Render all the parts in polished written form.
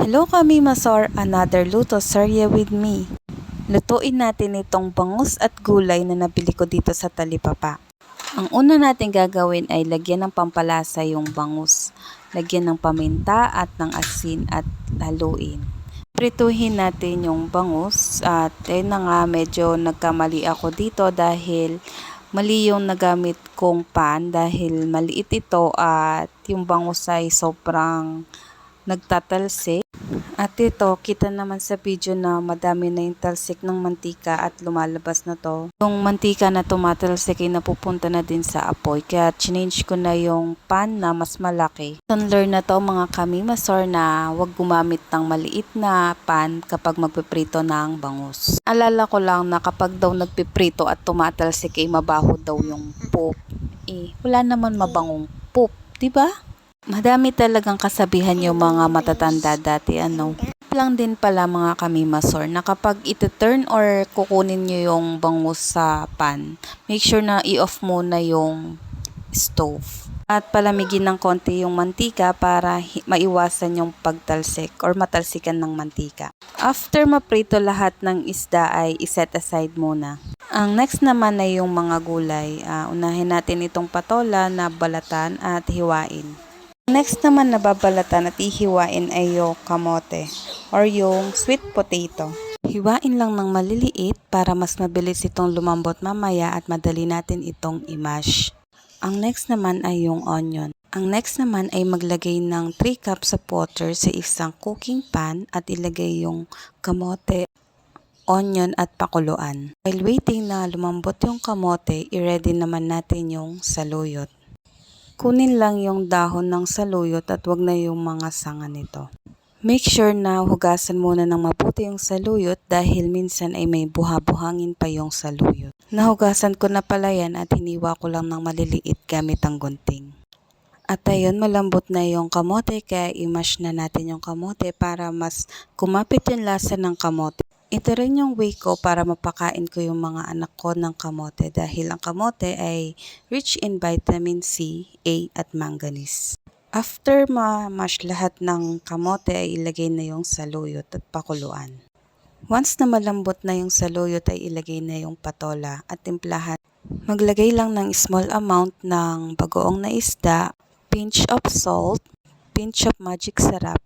Hello kami Masor, another luto serye with me. Lutuin natin itong bangus at gulay na nabili ko dito sa Talipapa. Ang una natin gagawin ay lagyan ng pampalasa yung bangus. Lagyan ng paminta at ng asin at haluin. Prituhin natin yung bangus at na nga medyo nagkamali ako dito dahil mali yung nagamit kong pan dahil maliit ito at yung bangus ay sobrang nagtatalsik. At ito, kita naman sa video na madami na yung talsik ng mantika at lumalabas na to. Yung mantika na tumatalsik ay napupunta na din sa apoy. Kaya change ko na yung pan na mas malaki. Learn na to mga kamimasor na huwag gumamit ng maliit na pan kapag magpiprito ng bangus. Alala ko lang na kapag daw nagpiprito at tumatalsik ay mabaho daw yung poop. Wala naman mabangong poop, diba? Madami talagang kasabihan yung mga matatanda dati lang din pala mga kamimasor na kapag ito-turn or kukunin nyo yung bangus sa pan, make sure na i-off muna yung stove. At palamigin ng konti yung mantika para maiwasan yung pagtalsik or matalsikan ng mantika. After maprito lahat ng isda ay iset aside muna. Ang next naman ay yung mga gulay. Unahin natin itong patola na balatan at hiwain. Next naman na babalatan at ihiwain ay yung kamote or yung sweet potato. Hiwain lang ng maliliit para mas mabilis itong lumambot mamaya at madali natin itong i-mash. Ang next naman ay yung onion. Ang next naman ay maglagay ng 3 cups of water sa isang cooking pan at ilagay yung kamote, onion at pakuluan. While waiting na lumambot yung kamote, i-ready naman natin yung saluyot. Kunin lang yung dahon ng saluyot at wag na yung mga sanga nito. Make sure na hugasan muna ng mabuti yung saluyot dahil minsan ay may buha-buhangin pa yung saluyot. Nahugasan ko na pala yan at hiniwa ko lang ng maliliit gamit ang gunting. At ayun, malambot na yung kamote kaya i-mash na natin yung kamote para mas kumapit yung lasa ng kamote. Ito rin yung way ko para mapakain ko yung mga anak ko ng kamote dahil ang kamote ay rich in vitamin C, A at manganese. After ma-mash lahat ng kamote ay ilagay na yung saluyot at pakuluan. Once na malambot na yung saluyot ay ilagay na yung patola at timplahan. Maglagay lang ng small amount ng bagoong na isda, pinch of salt, pinch of magic sarap,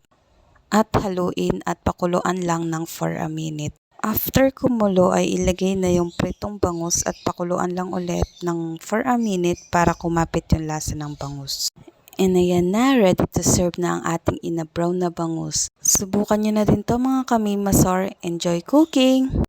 at haluin at pakuluan lang ng for a minute. After kumulo ay ilagay na yung pritong bangus at pakuluan lang ulit ng for a minute para kumapit yung lasa ng bangus. And ayan na, ready to serve na ang ating ina-brown na bangus. Subukan nyo na din to mga kamimasor. Enjoy cooking!